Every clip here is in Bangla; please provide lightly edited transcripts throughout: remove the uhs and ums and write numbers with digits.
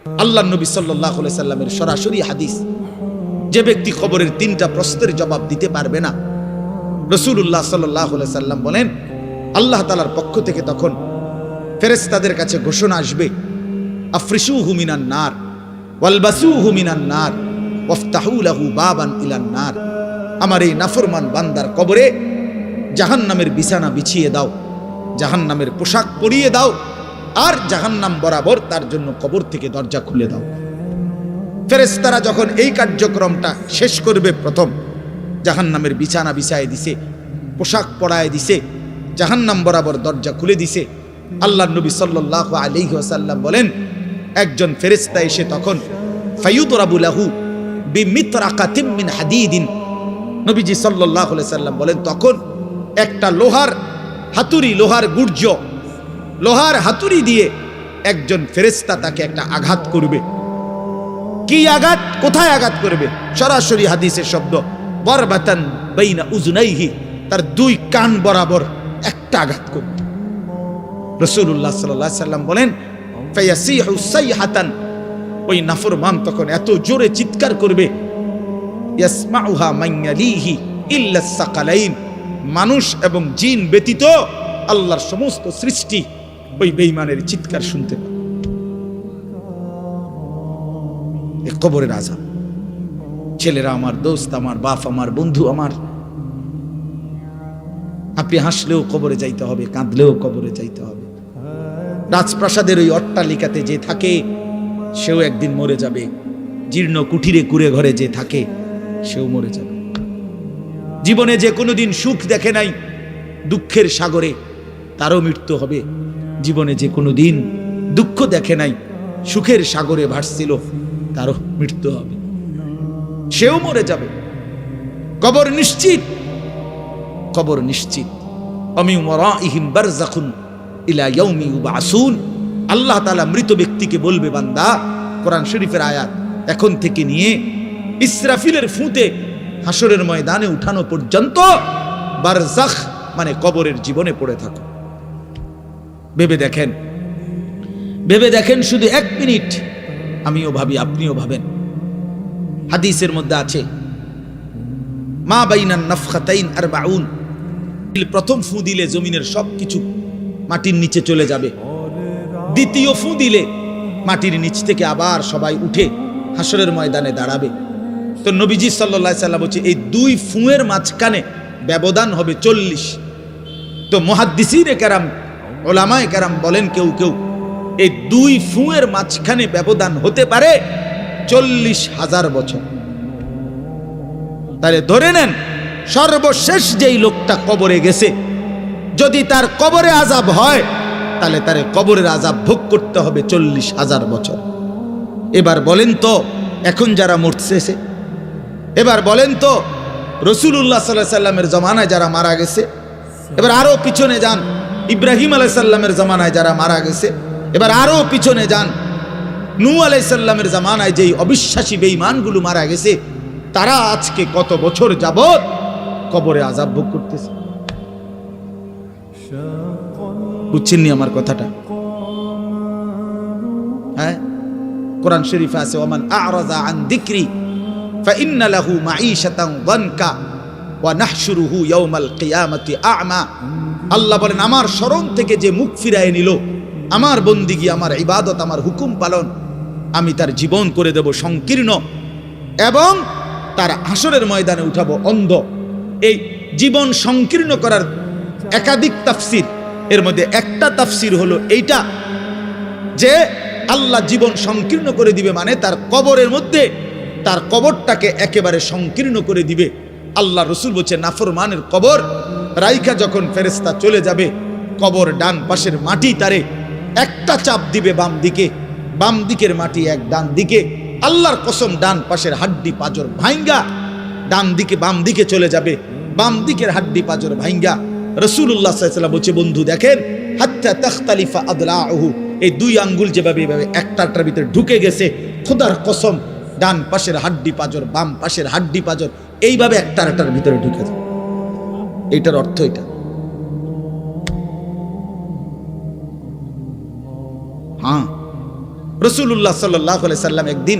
আল্লাহ নবী সাল্লাল্লাহু আলাইহি সাল্লামের সরাসরি হাদিস, যে ব্যক্তি কবরের 3টা প্রশ্নের জবাব দিতে পারবে না, রাসূলুল্লাহ সাল্লাল্লাহু আলাইহি সাল্লাম বলেন আল্লাহ তাআলার পক্ষ থেকে তখন ফেরেশতাদের কাছে ঘোষণা আসবে, আফরিশুহু মিনান নার ওয়ালবাসুহু মিনান নার ওয়াফতাহু লাহু বাবান ইলান নার। আমার এই নাফরমান বান্দার কবরে জাহান্নামের বিছানা বিছিয়ে দাও, জাহান্নামের পোশাক পরিয়ে দাও, আর জাহান্নাম বরাবর তার জন্য কবর থেকে দরজা খুলে দাও। ফেরেশতারা যখন এই কার্যক্রমটা শেষ করবে, প্রথম জাহান্নামের বিছানা বিছায় দিছে, পোশাক পরায় দিছে, জাহান্নাম বরাবর দরজা খুলে দিছে, আল্লাহর নবী সাল্লাল্লাহু আলাইহি ওয়াসাল্লাম বলেন একজন ফেরেশতা এসে তখন ফায়ুদরাবু লাহু বিমিতরাকাতিন মিন হাদিদিন, নবীজি সাল্লাল্লাহু আলাইহি সাল্লাম বলেন তখন একটা লোহার হাতুড়ি, লোহার গুর্জ, লোহার হাতুড়ি দিয়ে একজন ফেরেশতা তাকে একটা আঘাত করবে। কি আঘাত, কোথায় আঘাত করবে? সরাসরি হাদিসের শব্দ, বরবাতান বাইনা উজুনাইহি, তার 2 কান বরাবর একটা আঘাত করবে। রাসূলুল্লাহ সাল্লাল্লাহু আলাইহি সাল্লাম বলেন ফায়াসিহু সাইহাতান, ওই নাফরমান তখন এত জোরে চিৎকার করবে, ইয়াসমাউহা মান ইয়ালিহি ইল্লা সাকালাইন, মানুষ এবং জিন ব্যতীত আল্লাহর সমস্ত সৃষ্টি ওই বেঈমানের চিৎকার শুনতে পাবে। এই কবরের আযাব। ছেলেরা আমার, দোস্ত আমার, বাপ আমার, বন্ধু আমার, আপনি হাসলেও কবরে যাইতে হবে, কাঁদলেও কবরে যাইতে হবে। রাজপ্রাসাদের ওই অট্টালিকাতে যে থাকে সেও একদিন মরে যাবে, জীর্ণ কুঠিরে কুড়ে ঘরে যে থাকে সেও মরে যাবে। জীবনে যে কোনোদিন সুখ দেখে নাই, দুঃখের সাগরে তারও মৃত্যু হবে। জীবনে যে কোনোদিন দুঃখ দেখে নাই, সুখের সাগরে ভাসছিল, তারও মৃত্যু হবে, সেও মরে যাবে। কবর নিশ্চিত, কবর নিশ্চিত। আমিন ওয়ারাইহিম বারযাখুন ইলা ইয়াউমি ইউবআসুন। আল্লাহ তাআলা মৃত ব্যক্তিকে বলবে, বান্দা, কোরআন শরীফের আয়াত, এখন থেকে নিয়ে ইসরাফিলের ফুঁতে হাসরের ময়দানে উঠানো পর্যন্ত বারযাখ মানে কবরের জীবনে পড়ে থাকো। ভেবে দেখেন, ভেবে দেখেন, শুধু 1 মিনিট আমিও ভাবি, আপনিও ভাবেন। হাদিসের মধ্যে আছে মা বাইনান নাফখাতাইন 40, প্রথম ফু দিলে জমিনের সবকিছু মাটির নিচে চলে যাবে, দ্বিতীয় ফু দিলে মাটির নিচ থেকে আবার সবাই উঠে হাসরের ময়দানে দাঁড়াবে। তো নবীজি সাল্লাল্লাহু আলাইহি সাল্লাম বলছে এই 2 ফুঁয়ের মাঝখানে ব্যবধান হবে 40। তো মুহাদ্দিসিনে কেরাম, ওলামায়ে কেরাম বলেন কেউ কেউ এই 2 ফুঁয়ের মাঝখানে ব্যবধান হতে পারে 40,000 বছর। তাহলে ধরে নেন সর্বশেষ যেই লোকটা কবরে গেছে, যদি তার কবরে আযাব হয় তাহলে তার কবরের আযাব ভোগ করতে হবে 40,000 বছর। এবার বলেন তো এখন যারা মরতেছে, এবার বলেন তো রাসূলুল্লাহ সাল্লাল্লাহু আলাইহি সাল্লামের জামানায় যারা মারা গেছে, এবার আরো পিছনে যান ইব্রাহিম আলাইহিস সালামের জামানায় যারা মারা গেছে, এবার আরো পিছনে যান নূহ আলাইহিস সালামের জামানায় যেই অবিশ্বাসী বেঈমানগুলো মারা গেছে, তারা আজকে কত বছর যাবত কবরে আযাব ভোগ করতেছে। বুঝছেননি আমার কথাটা? হ্যাঁ, কোরআন শরীফে আছে ওমান আ'রাযা আন যিকরি ফাইন্না লাহু মাঈশাতান যানকা ওয়া নাহশুরুহু ইয়াওমাল কিয়ামাতি আ'মা। আল্লাহ বলেন আমার শরণ থেকে যে মুখ ফিরায় নিল, আমার বন্দিগি, আমার ইবাদত, আমার হুকুম পালন, আমি তার জীবন করে দেব সংকীর্ণ এবং তার হাসরের ময়দানে উঠাবো অন্ধ। এই জীবন সংকীর্ণ করার একাধিক তাফসির, এর মধ্যে একটা তাফসির হলো এইটা যে আল্লাহ জীবন সংকীর্ণ করে দিবে, মানে তার কবরের মধ্যে তার কবরটাকে একেবারে সংকীর্ণ করে দিবে। আল্লাহ রসুল বলছে নাফরমানের কবর রাইখা যখন ফেরেশতা চলে যাবে, কবর ডান পাশের মাটি তারে একটা চাপ দিবে বাম দিকে, বাম দিকের মাটি এক ডান দিকে। আল্লাহর কসম ডান পাশের হাড্ডি পাঁজর ভাঙ্গা ডান দিকে বাম দিকে চলে যাবে, বাম দিকের হাড্ডি পাঁজর ভাঙ্গা। রাসূলুল্লাহ সাল্লাল্লাহু আলাইহি ওয়াসাল্লাম বলছে, বন্ধু দেখেন হাত্তা তাখতালিফা আদলাউহু, এই 2 আঙ্গুল যেভাবে এভাবে একটার ভিতরে ঢুকে গেছে, খোদার কসম ডান পাশের হাড্ডি পাঁজর বাম পাশের হাড্ডি পাঁজর এইভাবে একটার ভিতরে ঢুকে যায়। এইটার অর্থ এটা। হ্যাঁ, রাসূলুল্লাহ সাল্লাল্লাহু আলাইহি সাল্লাম একদিন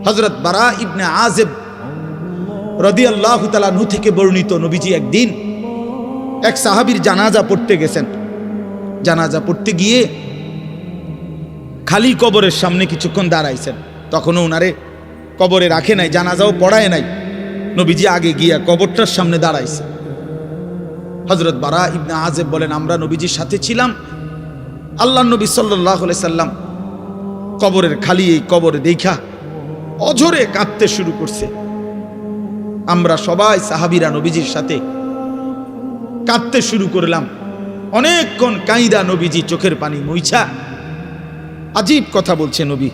হযরত বারা ইবনে আযিব রাদিয়াল্লাহু তাআলা আনহু থেকে বর্ণিত, নবীজি একদিন এক সাহাবীর জানাজা পড়তে গেছেন। জানাজা পড়তে গিয়ে খালি কবরের সামনে কিছুক্ষণ দাঁড়াইছেন। তখনও ওনারে কবরে রাখে নাই, জানাজাও পড়ায় নাই। নবীজি আগে গিয়া কবরটার সামনে দাঁড়াইছে। হযরত বারা ইবনে আযিব বলেন, আমরা নবীজির সাথে ছিলাম। আল্লাহর নবী সাল্লাল্লাহু আলাইহি সাল্লাম কবরের খালি এই কবরে দেখা অঝরে কাঁদতে শুরু করছে। আমরা সবাই সাহাবীরা নবীজির সাথে কাঁদতে শুরু করলাম। অনেকক্ষণ কাইদা নবীজি চোখের পানি মুইছা আজীব কথা বলছে নবী।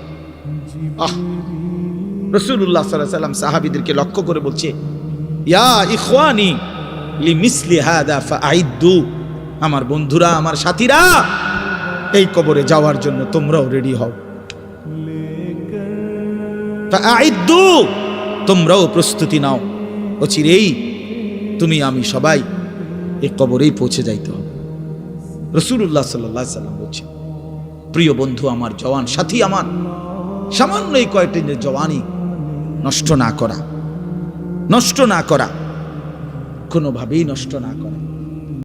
রাসূলুল্লাহ সাল্লাল্লাহু আলাইহি সাল্লাম সাহাবীদেরকে লক্ষ্য করে বলছে, ইয়া ইখওয়ানি লিমিসলি হাদা ফাআইদ্দু, আমার বন্ধুরা, আমার সাথীরা, এই কবরে যাওয়ার জন্য তোমরাও রেডি হও। ফাআইদ্দু, তোমরাও প্রস্তুতি নাও। অচিরেই তুমি আমি সবাই এই কবরেই পৌঁছে যাইতে হবে। রাসূলুল্লাহ সাল্লাল্লাহু আলাইহি সাল্লাম বলছে, প্রিয় বন্ধু আমার, জওয়ান সাথী আমার, সামান্য এই কয়েকটি জওয়ানি নষ্ট না করা, কোনোভাবেই নষ্ট না করা।